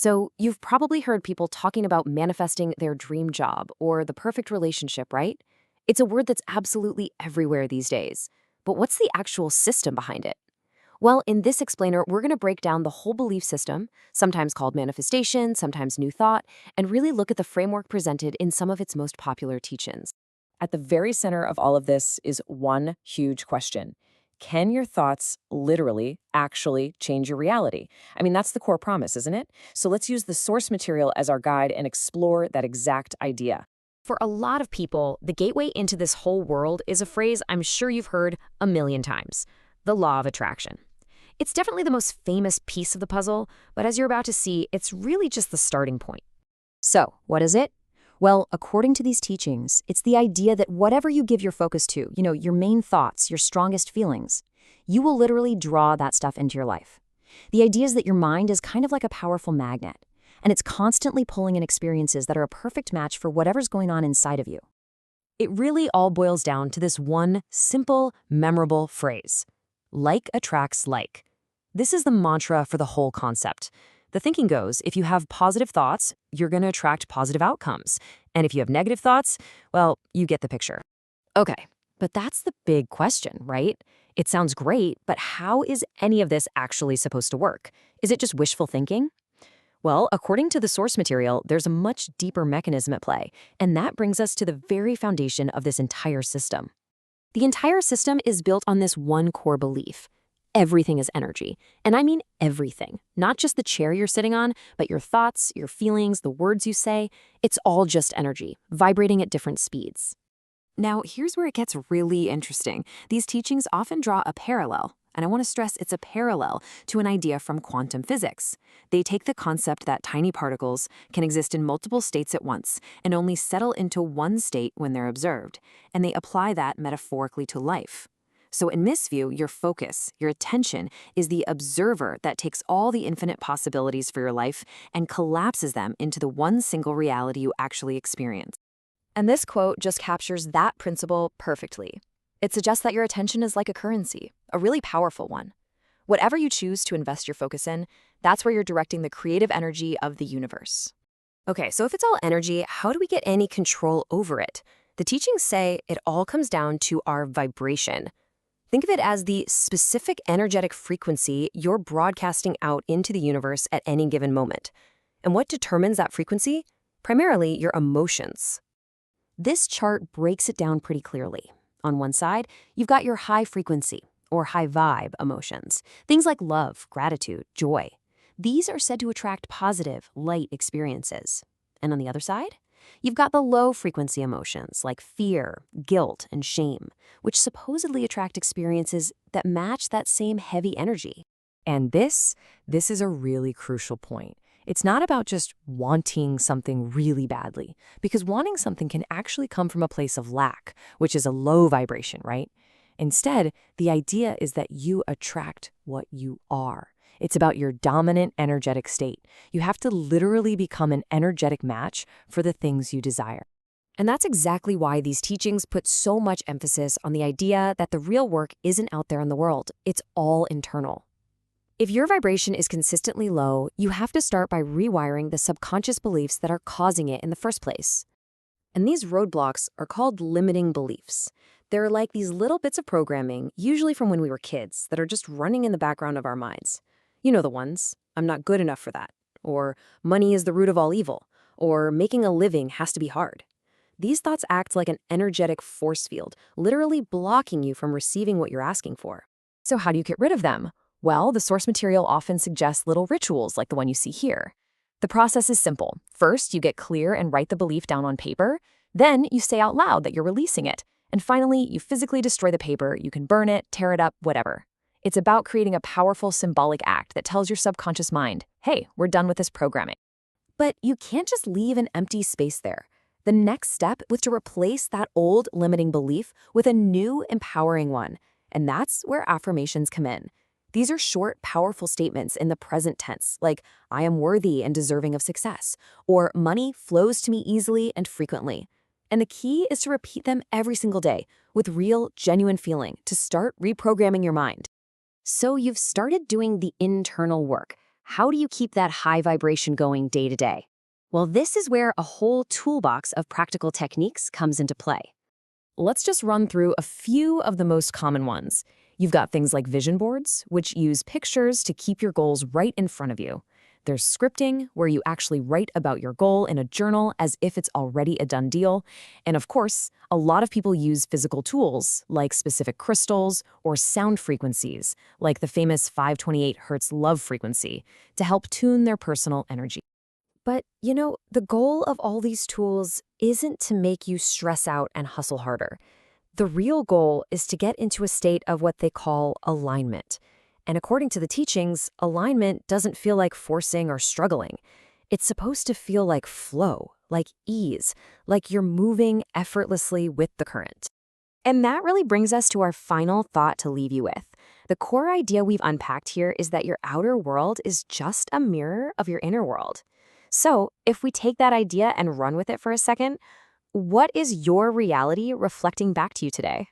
So, you've probably heard people talking about manifesting their dream job or the perfect relationship, right? It's a word that's absolutely everywhere these days. But what's the actual system behind it? Well, in this explainer, we're going to break down the whole belief system, sometimes called manifestation, sometimes new thought, and really look at the framework presented in some of its most popular teachings. At the very center of all of this is one huge question. Can your thoughts literally, actually change your reality? I mean, that's the core promise, isn't it? So let's use the source material as our guide and explore that exact idea. For a lot of people, the gateway into this whole world is a phrase I'm sure you've heard a million times: the law of attraction. It's definitely the most famous piece of the puzzle, but as you're about to see, it's really just the starting point. So, what is it? Well, according to these teachings, it's the idea that whatever you give your focus to, your main thoughts, your strongest feelings, you will literally draw that stuff into your life. The idea is that your mind is kind of like a powerful magnet, and it's constantly pulling in experiences that are a perfect match for whatever's going on inside of you. It really all boils down to this one simple, memorable phrase: like attracts like. This is the mantra for the whole concept. The thinking goes, if you have positive thoughts, you're going to attract positive outcomes. And if you have negative thoughts, well, you get the picture. Okay, but that's the big question, right? It sounds great, but how is any of this actually supposed to work? Is it just wishful thinking? Well, according to the source material, there's a much deeper mechanism at play, and that brings us to the very foundation of this entire system. The entire system is built on this one core belief: everything is energy. And I mean everything. Not just the chair you're sitting on, but your thoughts, your feelings, the words you say. It's all just energy, vibrating at different speeds. Now, here's where it gets really interesting. These teachings often draw a parallel, and I want to stress it's a parallel to an idea from quantum physics. They take the concept that tiny particles can exist in multiple states at once and only settle into one state when they're observed, and they apply that metaphorically to life. So in this view, your focus, your attention, is the observer that takes all the infinite possibilities for your life and collapses them into the one single reality you actually experience. And this quote just captures that principle perfectly. It suggests that your attention is like a currency, a really powerful one. Whatever you choose to invest your focus in, that's where you're directing the creative energy of the universe. Okay, so if it's all energy, how do we get any control over it? The teachings say it all comes down to our vibration. Think of it as the specific energetic frequency you're broadcasting out into the universe at any given moment. And what determines that frequency? Primarily your emotions. This chart breaks it down pretty clearly. On one side, you've got your high frequency, or high vibe emotions. Things like love, gratitude, joy. These are said to attract positive, light experiences. And on the other side, you've got the low frequency emotions like fear, guilt, and shame, which supposedly attract experiences that match that same heavy energy. And this is a really crucial point. It's not about just wanting something really badly, because wanting something can actually come from a place of lack, which is a low vibration, right? Instead, the idea is that you attract what you are. It's about your dominant energetic state. You have to literally become an energetic match for the things you desire. And that's exactly why these teachings put so much emphasis on the idea that the real work isn't out there in the world. It's all internal. If your vibration is consistently low, you have to start by rewiring the subconscious beliefs that are causing it in the first place. And these roadblocks are called limiting beliefs. They're like these little bits of programming, usually from when we were kids, that are just running in the background of our minds. You know the ones: I'm not good enough for that, or money is the root of all evil, or making a living has to be hard. These thoughts act like an energetic force field, literally blocking you from receiving what you're asking for. So how do you get rid of them? Well, the source material often suggests little rituals like the one you see here. The process is simple. First, you get clear and write the belief down on paper. Then, you say out loud that you're releasing it. And finally, you physically destroy the paper. You can burn it, tear it up, whatever. It's about creating a powerful symbolic act that tells your subconscious mind, hey, we're done with this programming. But you can't just leave an empty space there. The next step was to replace that old limiting belief with a new empowering one. And that's where affirmations come in. These are short, powerful statements in the present tense, like, I am worthy and deserving of success, or money flows to me easily and frequently. And the key is to repeat them every single day with real, genuine feeling to start reprogramming your mind. So you've started doing the internal work. how do you keep that high vibration going day to day? Well, this is where a whole toolbox of practical techniques comes into play. Let's just run through a few of the most common ones. You've got things like vision boards, which use pictures to keep your goals right in front of you. There's scripting, where you actually write about your goal in a journal as if it's already a done deal. And of course, a lot of people use physical tools like specific crystals or sound frequencies, like the famous 528 Hertz love frequency, to help tune their personal energy. But, the goal of all these tools isn't to make you stress out and hustle harder. The real goal is to get into a state of what they call alignment. And according to the teachings, alignment doesn't feel like forcing or struggling. It's supposed to feel like flow, like ease, like you're moving effortlessly with the current. And that really brings us to our final thought to leave you with. The core idea we've unpacked here is that your outer world is just a mirror of your inner world. So, if we take that idea and run with it for a second, what is your reality reflecting back to you today?